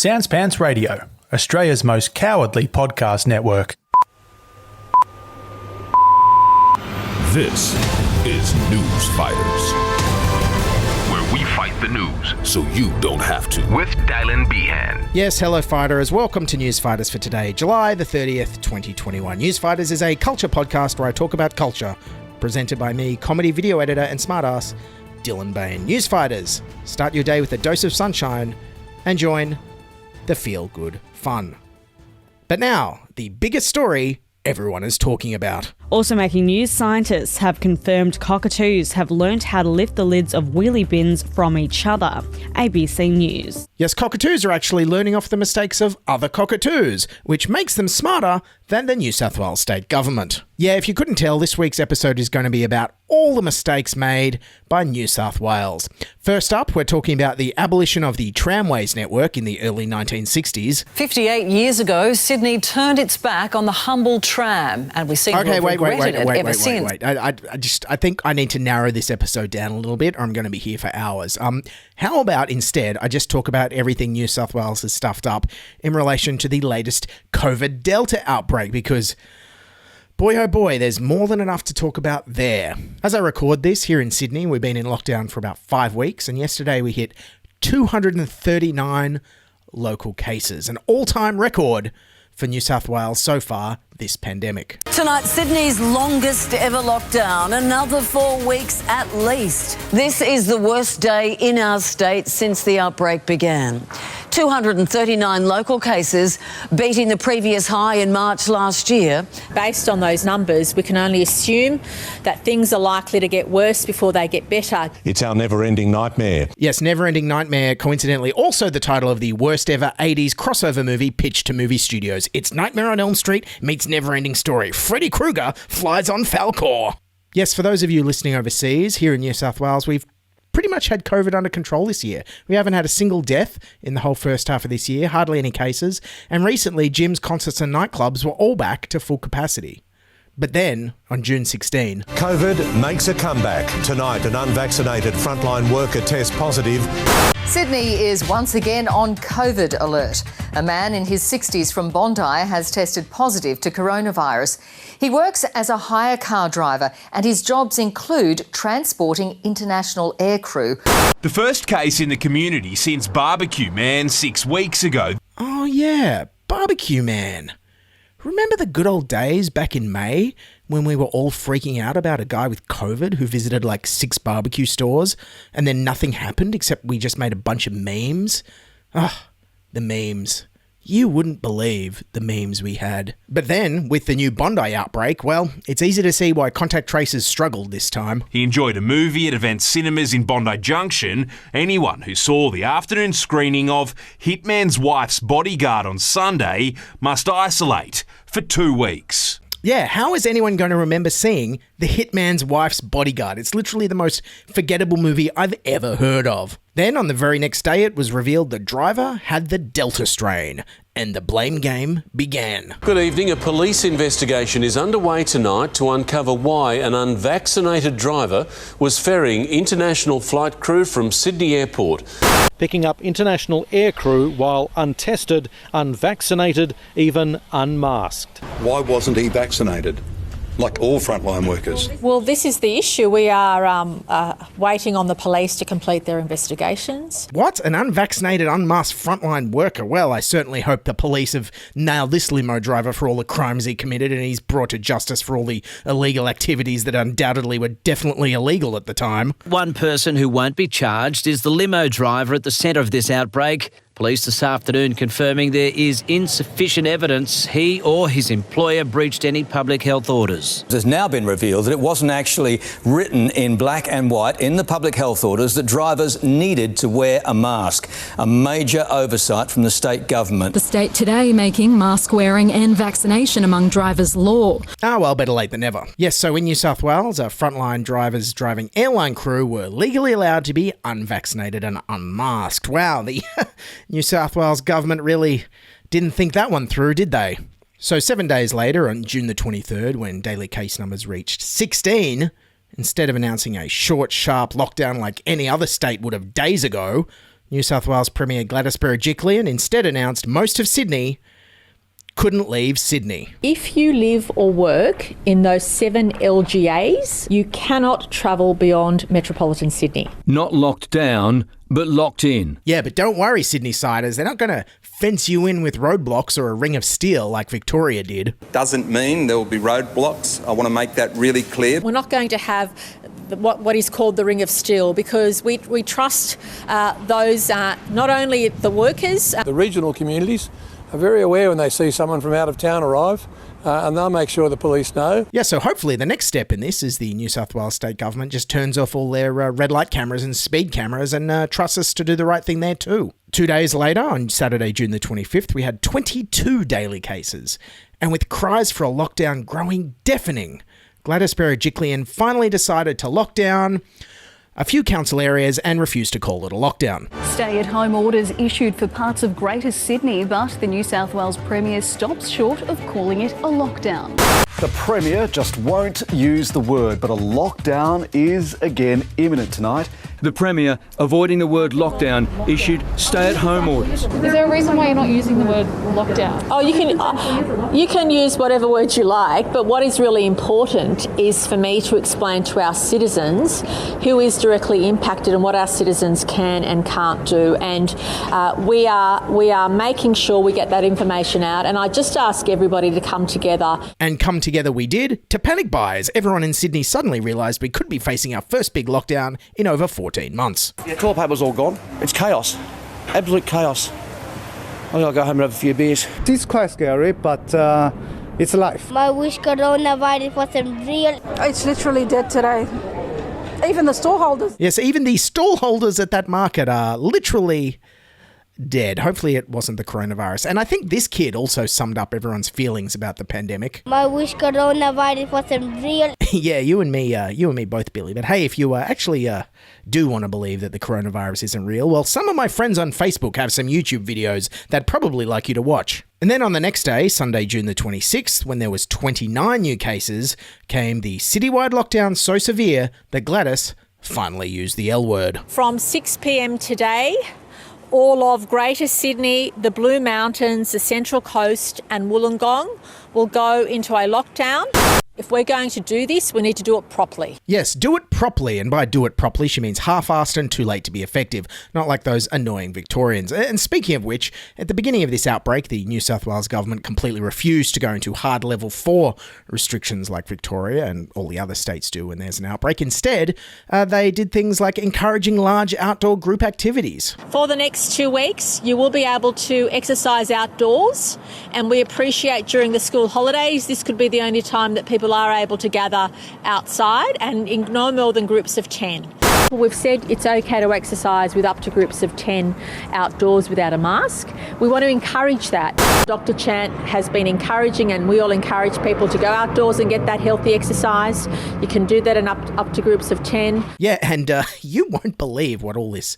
Sans Pants Radio, Australia's most cowardly podcast network. This is News Fighters, where we fight the news so you don't have to. With Dylan Behan. Yes, hello fighters. Welcome to News Fighters for today, July the 30th, 2021. News Fighters is a culture podcast where I talk about culture, presented by me, comedy video editor and smartass, Dylan Behan. News Fighters, start your day with a dose of sunshine and join the feel-good fun. But now, the biggest story everyone is talking about. Also making news, scientists have confirmed cockatoos have learnt how to lift the lids of wheelie bins from each other. ABC News. Yes, cockatoos are actually learning off the mistakes of other cockatoos, which makes them smarter than the New South Wales state government. Yeah, if you couldn't tell, this week's episode is going to be about all the mistakes made by New South Wales. First up, we're talking about the abolition of the tramways network in the early 1960s. 58 years ago, Sydney turned its back on the humble tram, and we seem to have regretted it ever since. I think I need to narrow this episode down a little bit, or I'm going to be here for hours. How about instead I just talk about everything New South Wales has stuffed up in relation to the latest COVID Delta outbreak, because boy, oh boy, there's more than enough to talk about there. As I record this here in Sydney, we've been in lockdown for about 5 weeks, and yesterday we hit 239 local cases, an all-time record for New South Wales so far this pandemic. Tonight, Sydney's longest ever lockdown, another 4 weeks at least. This is the worst day in our state since the outbreak began. 239 local cases, beating the previous high in March last year. Based on those numbers, we can only assume that things are likely to get worse before they get better. It's our never-ending nightmare. Yes, Never-Ending Nightmare, coincidentally also the title of the worst ever 80s crossover movie pitched to movie studios. It's Nightmare on Elm Street meets Never-Ending Story. Freddy Krueger flies on Falcor. Yes, for those of you listening overseas, here in New South Wales, we've pretty much had COVID under control this year. We haven't had a single death in the whole first half of this year, hardly any cases, and recently gyms, concerts and nightclubs were all back to full capacity. But then, on June 16... COVID makes a comeback. Tonight, an unvaccinated frontline worker tests positive. Sydney is once again on COVID alert. A man in his 60s from Bondi has tested positive to coronavirus. He works as a hire car driver and his jobs include transporting international aircrew. The first case in the community since Barbecue Man 6 weeks ago. Oh yeah, Barbecue Man. Remember the good old days back in May when we were all freaking out about a guy with COVID who visited like 6 barbecue stores and then nothing happened except we just made a bunch of memes? The memes. You wouldn't believe the memes we had. But then, with the new Bondi outbreak, well, it's easy to see why contact tracers struggled this time. He enjoyed a movie at Event Cinemas in Bondi Junction. Anyone who saw the afternoon screening of Hitman's Wife's Bodyguard on Sunday must isolate for 2 weeks. Yeah, how is anyone going to remember seeing The Hitman's Wife's Bodyguard? It's literally the most forgettable movie I've ever heard of. Then, on the very next day, it was revealed the driver had the Delta strain, and the blame game began. Good evening. A police investigation is underway tonight to uncover why an unvaccinated driver was ferrying international flight crew from Sydney Airport. Picking up international air crew while untested, unvaccinated, even unmasked. Why wasn't he vaccinated? Like all frontline workers. Well, this is the issue. We are waiting on the police to complete their investigations. What? An unvaccinated, unmasked frontline worker? Well, I certainly hope the police have nailed this limo driver for all the crimes he committed and he's brought to justice for all the illegal activities that undoubtedly were definitely illegal at the time. One person who won't be charged is the limo driver at the centre of this outbreak. Police this afternoon confirming there is insufficient evidence he or his employer breached any public health orders. It has now been revealed that it wasn't actually written in black and white in the public health orders that drivers needed to wear a mask. A major oversight from the state government. The state today making mask wearing and vaccination among drivers law. Well, better late than never. Yes, so in New South Wales, frontline drivers driving airline crew were legally allowed to be unvaccinated and unmasked. Wow, the New South Wales government really didn't think that one through, did they? So 7 days later, on June the 23rd, when daily case numbers reached 16, instead of announcing a short, sharp lockdown like any other state would have days ago, New South Wales Premier Gladys Berejiklian instead announced most of Sydney couldn't leave Sydney. If you live or work in those 7 LGAs, you cannot travel beyond metropolitan Sydney. Not locked down, but locked in. Yeah, but don't worry, Sydney-siders. They're not going to fence you in with roadblocks or a ring of steel like Victoria did. Doesn't mean there will be roadblocks. I want to make that really clear. We're not going to have what is called the ring of steel, because we trust those, not only the workers. The regional communities are very aware when they see someone from out of town arrive, and they'll make sure the police know. Yeah, so hopefully the next step in this is the New South Wales state government just turns off all their red light cameras and speed cameras and trusts us to do the right thing there too. 2 days later, on Saturday, June the 25th, we had 22 daily cases. And with cries for a lockdown growing deafening, Gladys Berejiklian finally decided to lock down a few council areas and refused to call it a lockdown. Stay-at-home orders issued for parts of Greater Sydney, but the New South Wales Premier stops short of calling it a lockdown. The Premier just won't use the word, but a lockdown is again imminent tonight. The Premier, avoiding the word lockdown, issued stay-at-home orders. Is there a reason why you're not using the word lockdown? Oh, you can use whatever words you like, but what is really important is for me to explain to our citizens who is directly impacted and what our citizens can and can't do. And we are making sure we get that information out. And I just ask everybody to come together. And come together we did, to panic buy as everyone in Sydney suddenly realised we could be facing our first big lockdown in over 14 months. Yeah, toilet paper's all gone. It's chaos. Absolute chaos. I gotta go home and have a few beers. It's quite scary, but it's life. I wish coronavirus wasn't real. It's literally dead today. Even the stall holders. Yes, even the stall holders at that market are literally dead. Hopefully it wasn't the coronavirus. And I think this kid also summed up everyone's feelings about the pandemic. I wish coronavirus wasn't real. Yeah, you and me both, Billy. But hey, if you actually do want to believe that the coronavirus isn't real, well, some of my friends on Facebook have some YouTube videos that probably like you to watch. And then on the next day, Sunday, June the 26th, when there was 29 new cases, came the citywide lockdown so severe that Gladys finally used the L word. From 6 p.m. today, all of Greater Sydney, the Blue Mountains, the Central Coast and Wollongong will go into a lockdown. If we're going to do this, we need to do it properly. Yes, do it properly. And by do it properly, she means half-assed and too late to be effective, not like those annoying Victorians. And speaking of which, at the beginning of this outbreak, the New South Wales government completely refused to go into hard level 4 restrictions like Victoria and all the other states do when there's an outbreak. Instead, they did things like encouraging large outdoor group activities. For the next 2 weeks, you will be able to exercise outdoors, and we appreciate during the school holidays, this could be the only time that people are able to gather outside and in no more than groups of 10. We've said it's okay to exercise with up to groups of 10 outdoors without a mask. We want to encourage that. Dr. Chant has been encouraging, and we all encourage people to go outdoors and get that healthy exercise. You can do that in up to groups of 10. Yeah, and you won't believe what all this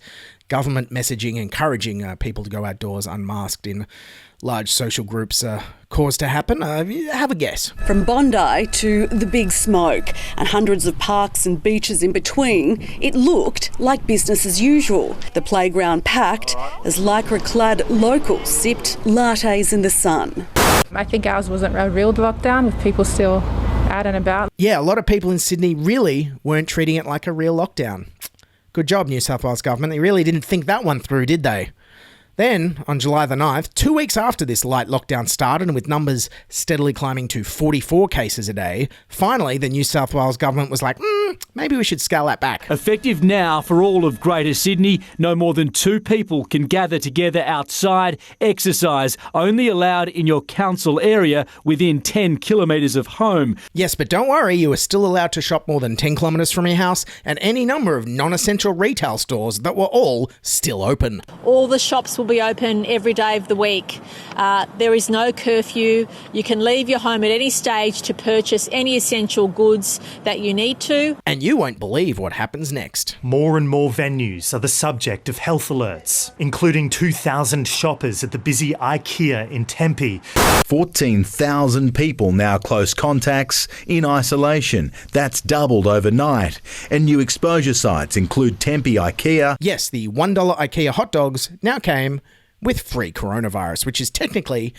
government messaging encouraging people to go outdoors unmasked in large social groups caused to happen. Have a guess. From Bondi to the Big Smoke and hundreds of parks and beaches in between, it looked like business as usual. The playground packed as lycra-clad locals sipped lattes in the sun. I think ours wasn't a real lockdown with people still out and about. Yeah, a lot of people in Sydney really weren't treating it like a real lockdown. Good job, New South Wales government. They really didn't think that one through, did they? Then, on July the 9th, 2 weeks after this light lockdown started and with numbers steadily climbing to 44 cases a day, finally the New South Wales government was like, maybe we should scale that back. Effective now for all of Greater Sydney, no more than 2 people can gather together outside. Exercise only allowed in your council area within 10 kilometres of home. Yes, but don't worry, you are still allowed to shop more than 10 kilometres from your house and any number of non-essential retail stores that were all still open. All the shops will be open every day of the week. There is no curfew. You can leave your home at any stage to purchase any essential goods that you need to. And you won't believe what happens next. More and more venues are the subject of health alerts, including 2,000 shoppers at the busy IKEA in Tempe. 14,000 people now close contacts in isolation. That's doubled overnight. And new exposure sites include Tempe IKEA. Yes, the $1 IKEA hot dogs now came with free coronavirus, which is technically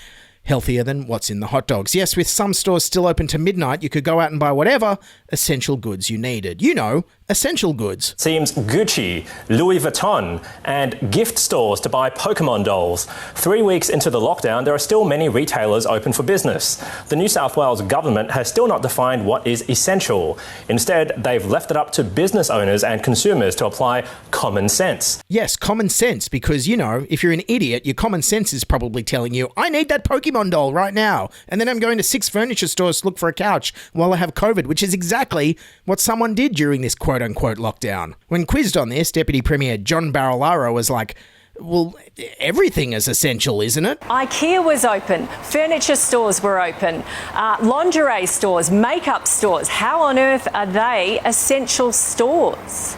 healthier than what's in the hot dogs. Yes, with some stores still open to midnight, you could go out and buy whatever essential goods you needed. You know, essential goods. Seems Gucci, Louis Vuitton and gift stores to buy Pokemon dolls. 3 weeks into the lockdown, there are still many retailers open for business. The New South Wales government has still not defined what is essential. Instead, they've left it up to business owners and consumers to apply common sense. Yes, common sense, because, you know, if you're an idiot, your common sense is probably telling you, I need that Pokemon doll right now. And then I'm going to 6 furniture stores to look for a couch while I have COVID, which is exactly what someone did during this quote-unquote lockdown. When quizzed on this, Deputy Premier John Barilaro was like, well, everything is essential, isn't it? IKEA was open, furniture stores were open, lingerie stores, makeup stores. How on earth are they essential stores?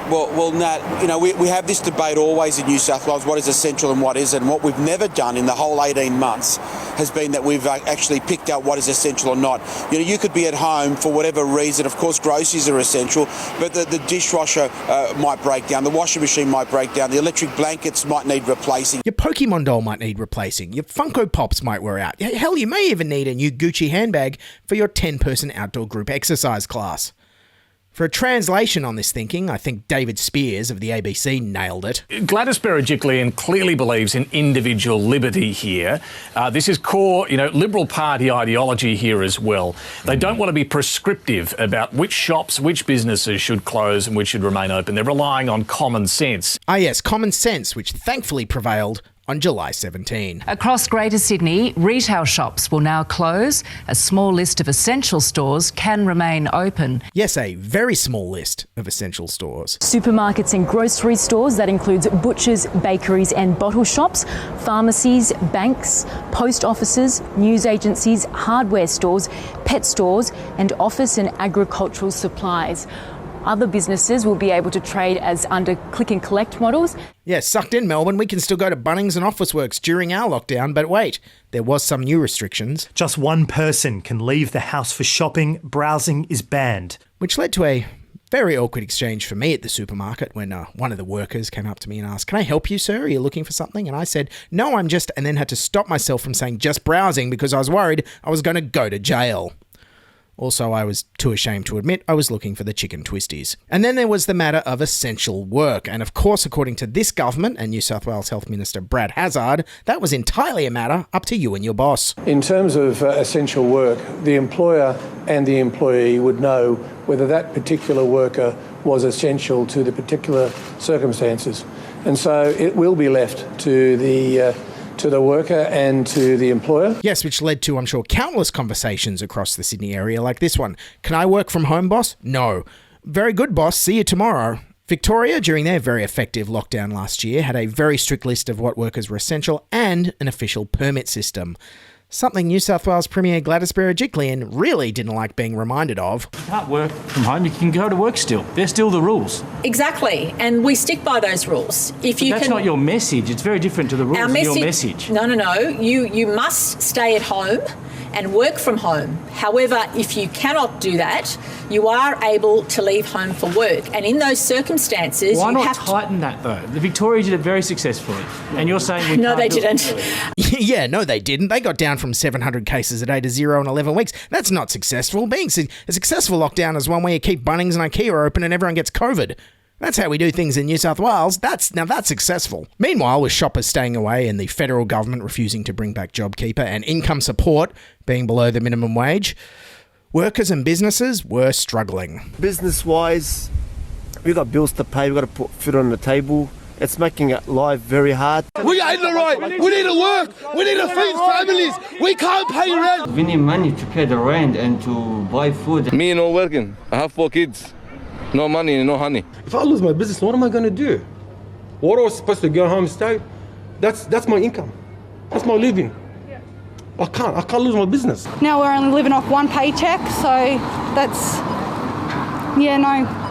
Well, Nat, you know, we have this debate always in New South Wales, what is essential and what isn't. And what we've never done in the whole 18 months has been that we've actually picked out what is essential or not. You know, you could be at home for whatever reason. Of course, groceries are essential, but the dishwasher might break down, the washing machine might break down, the electric blankets might need replacing. Your Pokemon doll might need replacing. Your Funko Pops might wear out. Hell, you may even need a new Gucci handbag for your 10-person outdoor group exercise class. For a translation on this thinking, I think David Spears of the ABC nailed it. Gladys Berejiklian clearly believes in individual liberty here. This is core, Liberal Party ideology here as well. They don't want to be prescriptive about which shops, which businesses should close and which should remain open. They're relying on common sense. Ah yes, common sense, which thankfully prevailed on July 17. Across Greater Sydney, retail shops will now close. A small list of essential stores can remain open. Yes, a very small list of essential stores. Supermarkets and grocery stores, that includes butchers, bakeries and bottle shops, pharmacies, banks, post offices, news agencies, hardware stores, pet stores and office and agricultural supplies. Other businesses will be able to trade as under click and collect models. Yeah, sucked in Melbourne, we can still go to Bunnings and Officeworks during our lockdown, but wait, there was some new restrictions. Just one person can leave the house for shopping. Browsing is banned. Which led to a very awkward exchange for me at the supermarket when one of the workers came up to me and asked, "Can I help you, sir? Are you looking for something?" And I said, "No, I'm just," and then had to stop myself from saying just browsing because I was worried I was going to go to jail. Also, I was too ashamed to admit I was looking for the chicken twisties. And then there was the matter of essential work. And of course, according to this government and New South Wales Health Minister Brad Hazzard, that was entirely a matter up to you and your boss. In terms of essential work, the employer and the employee would know whether that particular worker was essential to the particular circumstances. And so it will be left to the worker and to the employer. Yes, which led to, I'm sure, countless conversations across the Sydney area like this one. Can I work from home, boss? No. Very good, boss. See you tomorrow. Victoria, during their very effective lockdown last year, had a very strict list of what workers were essential and an official permit system. Something New South Wales Premier Gladys Berejiklian really didn't like being reminded of. You can't work from home, you can go to work still. They're still the rules. Exactly, and we stick by those rules. That's not your message. It's very different to the rules of your message. No. You must stay at home and work from home. However, if you cannot do that, you are able to leave home for work. And in those circumstances, why not tighten that though? The Victoria did it very successfully. And you're saying we No, they didn't. Yeah, no, they didn't. They got down from 700 cases a day to 0 in 11 weeks. That's not successful. Being a successful lockdown is one where you keep Bunnings and IKEA open and everyone gets COVID. That's how we do things in New South Wales. That's successful. Meanwhile, with shoppers staying away and the federal government refusing to bring back JobKeeper and income support being below the minimum wage, workers and businesses were struggling. Business-wise, we've got bills to pay, we've got to put food on the table. It's making life very hard. We ain't the right. We need to work. We need to feed families. We can't pay rent. We need money to pay the rent and to buy food. Me not working. I have 4 kids. No money and no honey. If I lose my business, what am I going to do? What I was supposed to go home and stay, that's my income. That's my living. I can't lose my business. Now we're only living off one paycheck, so that's,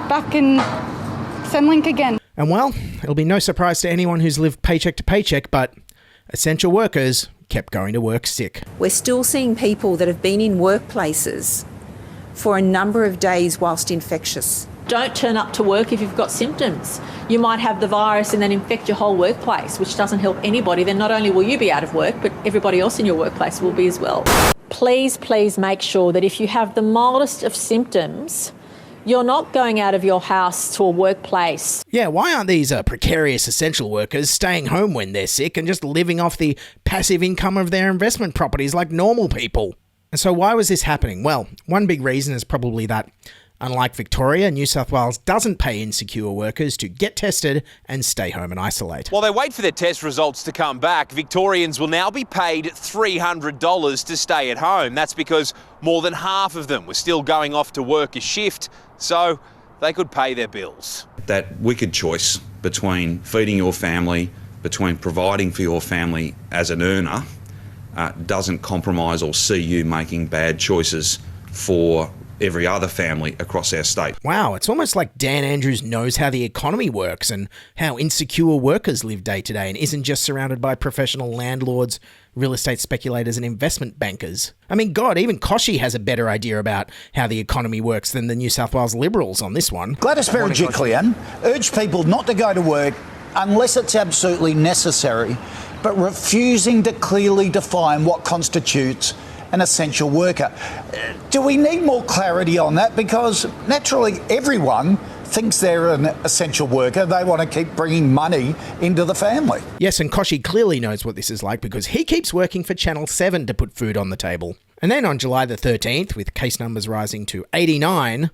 back in Centrelink again. And well, it'll be no surprise to anyone who's lived paycheck to paycheck, but essential workers kept going to work sick. We're still seeing people that have been in workplaces for a number of days whilst infectious. Don't turn up to work if you've got symptoms. You might have the virus and then infect your whole workplace, which doesn't help anybody. Then not only will you be out of work, but everybody else in your workplace will be as well. Please make sure that if you have the mildest of symptoms, you're not going out of your house to a workplace. Yeah, why aren't these precarious essential workers staying home when they're sick and just living off the passive income of their investment properties like normal people? And so why was this happening? Well, one big reason is probably that, unlike Victoria, New South Wales doesn't pay insecure workers to get tested and stay home and isolate. While they wait for their test results to come back, Victorians will now be paid $300 to stay at home. That's because more than half of them were still going off to work a shift, so they could pay their bills. That wicked choice between feeding your family, between providing for your family as an earner, doesn't compromise or see you making bad choices for every other family across our state. Wow, it's almost like Dan Andrews knows how the economy works and how insecure workers live day to day and isn't just surrounded by professional landlords, real estate speculators and investment bankers. I mean, God, even Koshy has a better idea about how the economy works than the New South Wales Liberals on this one. Gladys Berejiklian urged people not to go to work unless it's absolutely necessary, but refusing to clearly define what constitutes an essential worker. Do we need more clarity on that? Because naturally everyone thinks they're an essential worker. They want to keep bringing money into the family. Yes, and Koshy clearly knows what this is like because he keeps working for Channel 7 to put food on the table. And then on July the 13th, with case numbers rising to 89,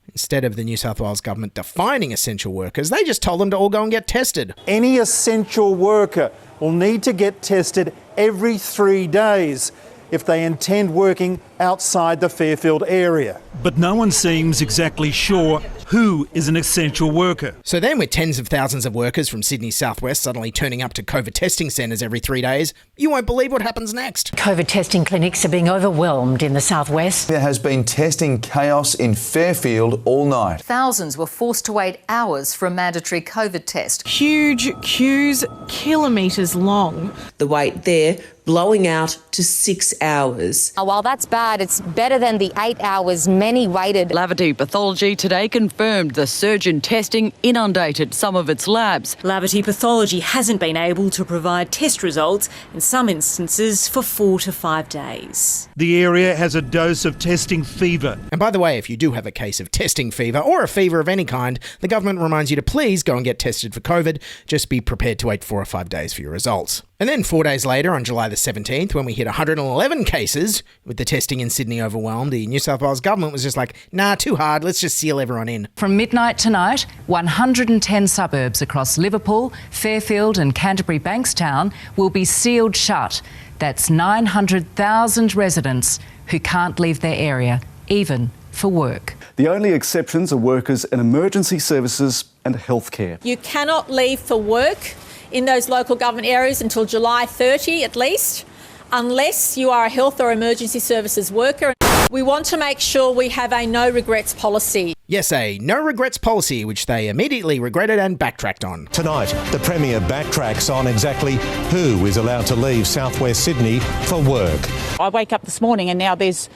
instead of the New South Wales government defining essential workers, they just told them to all go and get tested. Any essential worker will need to get tested every 3 days if they intend working outside the Fairfield area. But no one seems exactly sure who is an essential worker. So then, with tens of thousands of workers from Sydney's southwest suddenly turning up to COVID testing centres every 3 days, you won't believe what happens next. COVID testing clinics are being overwhelmed in the southwest. There has been testing chaos in Fairfield all night. Thousands were forced to wait hours for a mandatory COVID test. Huge queues, kilometres long. The wait there blowing out to 6 hours. While that's bad, it's better than the 8 hours many waited. Lavity Pathology today confirmed the surge in testing inundated some of its labs. Lavity Pathology hasn't been able to provide test results in some instances for 4 to 5 days. The area has a dose of testing fever. And by the way, if you do have a case of testing fever or a fever of any kind, the government reminds you to please go and get tested for COVID. Just be prepared to wait 4 or 5 days for your results. And then 4 days later, on July the 17th, when we hit 111 cases, with the testing in Sydney overwhelmed, the New South Wales government was just like, nah, too hard, let's just seal everyone in. From midnight tonight, 110 suburbs across Liverpool, Fairfield and Canterbury Bankstown will be sealed shut. That's 900,000 residents who can't leave their area, even for work. The only exceptions are workers in emergency services and healthcare. You cannot leave for work in those local government areas until July 30 at least, unless you are a health or emergency services worker. We want to make sure we have a no regrets policy. Yes, a no regrets policy, which they immediately regretted and backtracked on. Tonight, the Premier backtracks on exactly who is allowed to leave southwest Sydney for work. I wake up this morning and now there's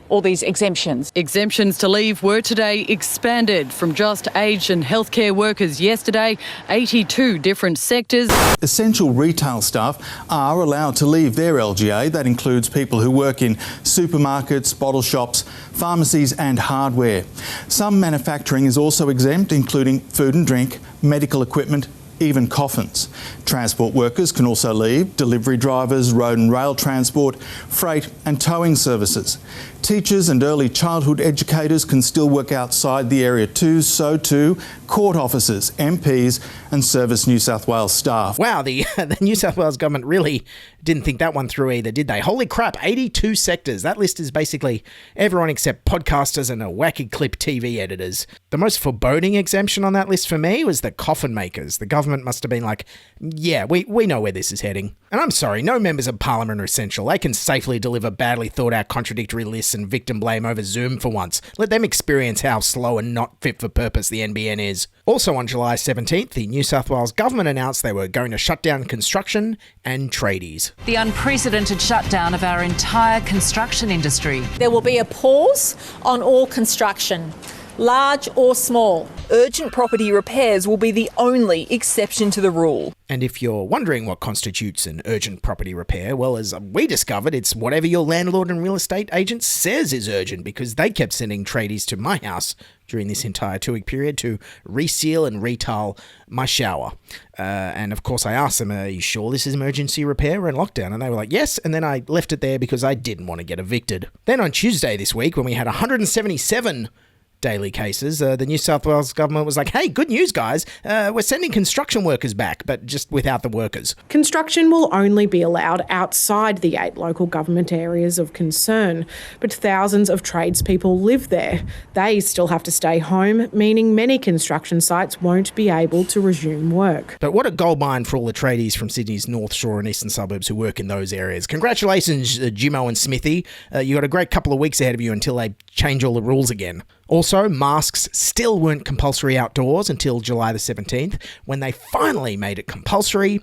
all these exemptions. Exemptions to leave were today expanded from just aged and healthcare workers yesterday, 82 different sectors. Essential retail staff are allowed to leave their LGA. That includes people who work in supermarkets, bottle shops, pharmacies and hardware. Some manufacturing is also exempt, including food and drink, medical equipment, even coffins. Transport workers can also leave, delivery drivers, road and rail transport, freight and towing services. Teachers and early childhood educators can still work outside the area too, so too court officers, MPs and Service New South Wales staff. Wow, the New South Wales government really didn't think that one through either, did they? Holy crap, 82 sectors. That list is basically everyone except podcasters and wacky clip TV editors. The most foreboding exemption on that list for me was the coffin makers. The government government must have been like, yeah, we know where this is heading. And I'm sorry, no members of parliament are essential. They can safely deliver badly thought out contradictory lists and victim blame over Zoom for once. Let them experience how slow and not fit for purpose the NBN is. Also on July 17th, the New South Wales government announced they were going to shut down construction and tradies. The unprecedented shutdown of our entire construction industry. There will be a pause on all construction, large or small. Urgent property repairs will be the only exception to the rule. And if you're wondering what constitutes an urgent property repair, well, as we discovered, it's whatever your landlord and real estate agent says is urgent, because they kept sending tradies to my house during this entire 2-week period to reseal and retile my shower. And of course I asked them, are you sure this is emergency repair? We're in lockdown. And they were like, yes. And then I left it there because I didn't want to get evicted. Then on Tuesday this week, when we had 177 daily cases, the New South Wales government was like, hey, good news, guys. We're sending construction workers back, but just without the workers. Construction will only be allowed outside the 8 local government areas of concern, but thousands of tradespeople live there. They still have to stay home, meaning many construction sites won't be able to resume work. But what a goldmine for all the tradies from Sydney's North Shore and eastern suburbs who work in those areas. Congratulations, Jimmo and Smithy. You got a great couple of weeks ahead of you until they change all the rules again. Also, masks still weren't compulsory outdoors until July the 17th, when they finally made it compulsory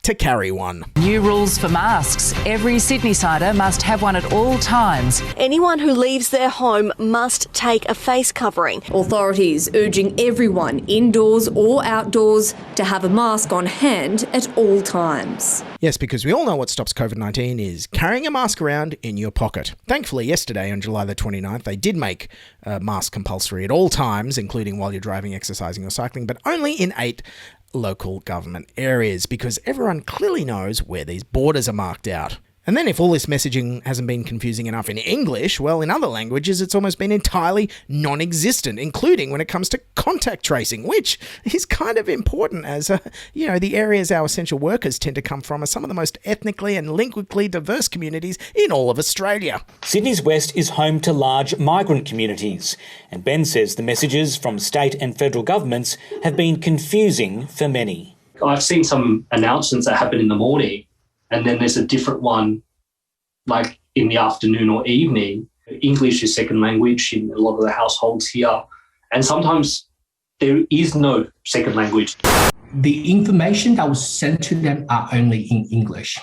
to carry one. New rules for masks. Every Sydney-sider must have one at all times. Anyone who leaves their home must take a face covering. Authorities urging everyone, indoors or outdoors, to have a mask on hand at all times. Yes, because we all know what stops COVID-19 is carrying a mask around in your pocket. Thankfully, yesterday on July the 29th, they did make a mask compulsory at all times, including while you're driving, exercising or cycling, but only in 8 local government areas, because everyone clearly knows where these borders are marked out. And then if all this messaging hasn't been confusing enough in English, well, in other languages it's almost been entirely non-existent, including when it comes to contact tracing, which is kind of important as, the areas our essential workers tend to come from are some of the most ethnically and linguistically diverse communities in all of Australia. Sydney's West is home to large migrant communities, and Ben says the messages from state and federal governments have been confusing for many. I've seen some announcements that happen in the morning, and then there's a different one like in the afternoon or evening. English is second language in a lot of the households here, and sometimes there is no second language. The information that was sent to them are only in English.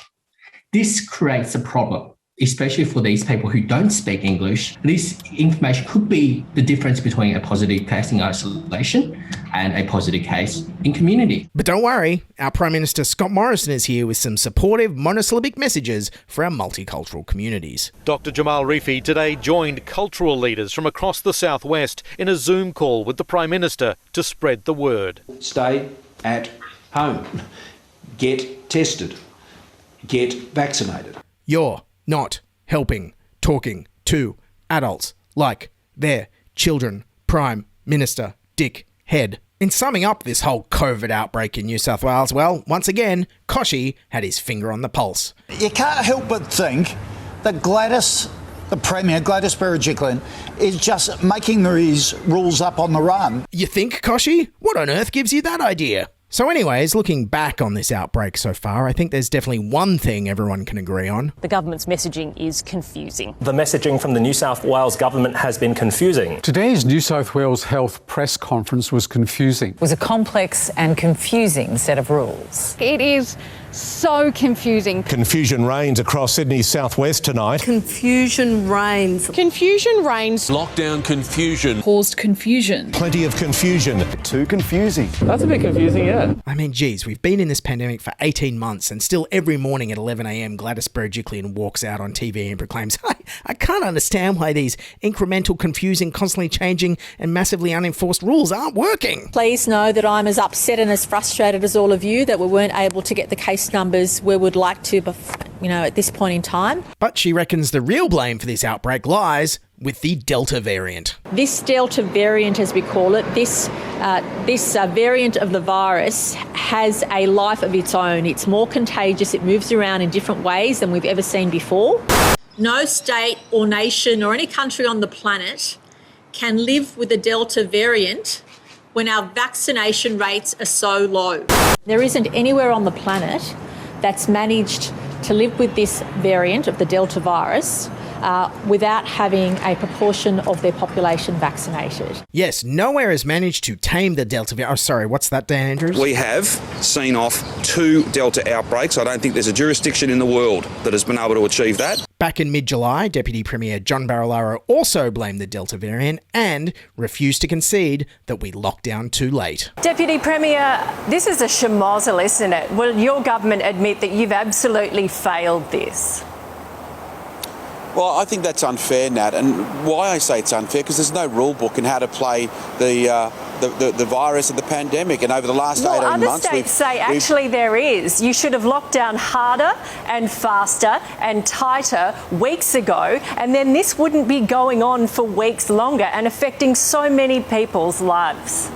This creates a problem, especially for these people who don't speak English. This information could be the difference between a positive case in isolation and a positive case in community. But don't worry, our Prime Minister Scott Morrison is here with some supportive monosyllabic messages for our multicultural communities. Dr Jamal Rifi today joined cultural leaders from across the southwest in a Zoom call with the Prime Minister to spread the word. Stay at home. Get tested. Get vaccinated. You're not helping talking to adults like their children, Prime Minister Dick Head. In summing up this whole COVID outbreak in New South Wales, well, once again, Koshy had his finger on the pulse. You can't help but think that the Premier Gladys Berejiklian, is just making these rules up on the run. You think, Koshy? What on earth gives you that idea? So anyways, looking back on this outbreak so far, I think there's definitely one thing everyone can agree on. The government's messaging is confusing. The messaging from the New South Wales government has been confusing. Today's New South Wales Health press conference was confusing. It was a complex and confusing set of rules. It is so confusing. Confusion reigns across Sydney's southwest tonight. Confusion reigns. Confusion reigns. Lockdown confusion. Caused confusion. Plenty of confusion. Too confusing. That's a bit confusing, yeah. I mean, geez, we've been in this pandemic for 18 months and still every morning at 11 a.m, Gladys Berejiklian walks out on TV and proclaims, I can't understand why these incremental, confusing, constantly changing and massively unenforced rules aren't working. Please know that I'm as upset and as frustrated as all of you that we weren't able to get the case numbers where we'd like to, at this point in time. But she reckons the real blame for this outbreak lies with the Delta variant. This Delta variant, as we call it, this variant of the virus has a life of its own. It's more contagious. It moves around in different ways than we've ever seen before. No state or nation or any country on the planet can live with the Delta variant when our vaccination rates are so low. There isn't anywhere on the planet that's managed to live with this variant of the Delta virus without having a proportion of their population vaccinated. Yes, nowhere has managed to tame the Delta virus. Oh, sorry, what's that, Dan Andrews? We have seen off 2 Delta outbreaks. I don't think there's a jurisdiction in the world that has been able to achieve that. Back in mid-July, Deputy Premier John Barilaro also blamed the Delta variant and refused to concede that we locked down too late. Deputy Premier, this is a schmozzle, isn't it? Will your government admit that you've absolutely failed this? Well, I think that's unfair, Nat, and why I say it's unfair, because there's no rule book in how to play the virus and the pandemic, and over the last 18 months... Well, other states say actually there is. You should have locked down harder and faster and tighter weeks ago, and then this wouldn't be going on for weeks longer and affecting so many people's lives.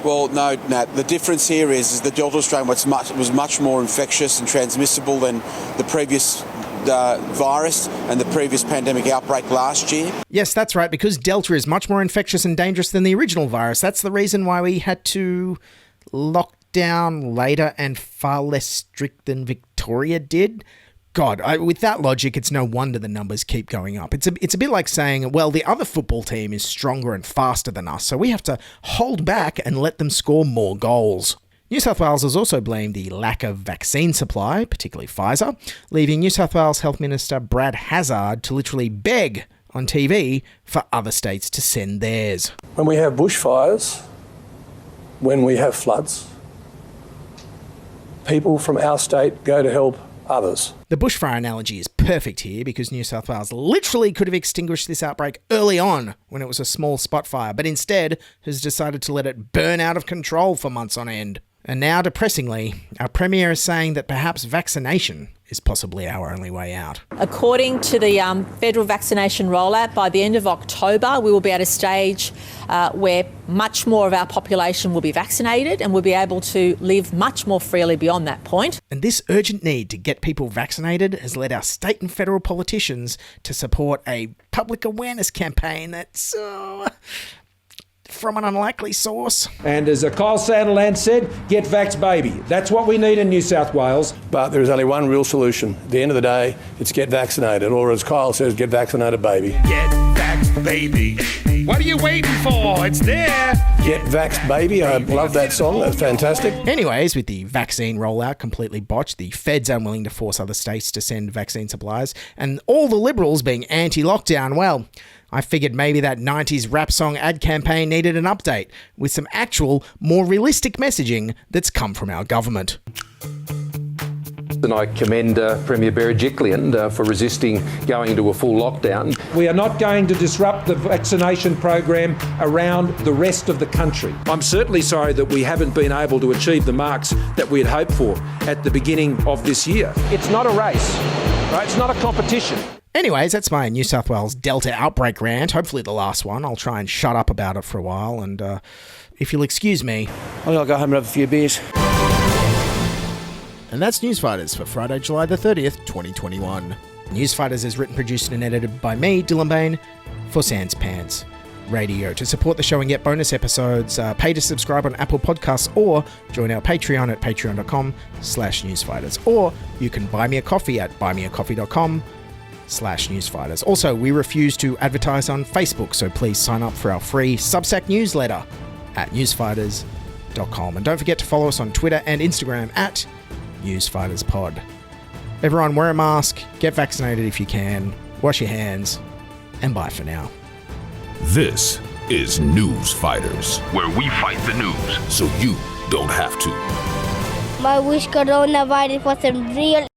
Well, no, Nat, the difference here is the Delta strain was much more infectious and transmissible than the previous virus and the previous pandemic outbreak last year. Yes, that's right, because Delta is much more infectious and dangerous than the original virus. That's the reason why we had to lock down later and far less strict than Victoria did. God, with that logic, it's no wonder the numbers keep going up. It's a bit like saying, well, the other football team is stronger and faster than us, so we have to hold back and let them score more goals. New South Wales has also blamed the lack of vaccine supply, particularly Pfizer, leaving New South Wales Health Minister Brad Hazzard to literally beg on TV for other states to send theirs. When we have bushfires, when we have floods, people from our state go to help others. The bushfire analogy is perfect here because New South Wales literally could have extinguished this outbreak early on when it was a small spot fire, but instead has decided to let it burn out of control for months on end. And now, depressingly, our Premier is saying that perhaps vaccination is possibly our only way out. According to the federal vaccination rollout, by the end of October, we will be at a stage where much more of our population will be vaccinated and we'll be able to live much more freely beyond that point. And this urgent need to get people vaccinated has led our state and federal politicians to support a public awareness campaign that's from an unlikely source. And as Kyle Sandilands said, get vaxxed baby. That's what we need in New South Wales. But there is only one real solution. At the end of the day, it's get vaccinated, or as Kyle says, get vaccinated baby. Get vaxxed baby. What are you waiting for? It's there. Get vaxxed baby. I love that song. That's fantastic. Anyways, with the vaccine rollout completely botched, the feds unwilling to force other states to send vaccine supplies, and all the Liberals being anti-lockdown, well, I figured maybe that 90s rap song ad campaign needed an update with some actual, more realistic messaging that's come from our government. And I commend Premier Berejiklian for resisting going into a full lockdown. We are not going to disrupt the vaccination program around the rest of the country. I'm certainly sorry that we haven't been able to achieve the marks that we had hoped for at the beginning of this year. It's not a race, right? It's not a competition. Anyways, that's my New South Wales Delta outbreak rant. Hopefully the last one. I'll try and shut up about it for a while. And if you'll excuse me, I'll go home and have a few beers. And that's Newsfighters for Friday, July the 30th, 2021. Newsfighters is written, produced and edited by me, Dylan Behan, for Sans Pants Radio. To support the show and get bonus episodes, pay to subscribe on Apple Podcasts or join our Patreon at patreon.com/newsfighters. Or you can buy me a coffee at buymeacoffee.com/newsfighters. Also, we refuse to advertise on Facebook, so please sign up for our free Substack newsletter at newsfighters.com. And don't forget to follow us on Twitter and Instagram at NewsFightersPod. Everyone, wear a mask, get vaccinated if you can, wash your hands, and bye for now. This is News Fighters, where we fight the news so you don't have to. I wish coronavirus wasn't real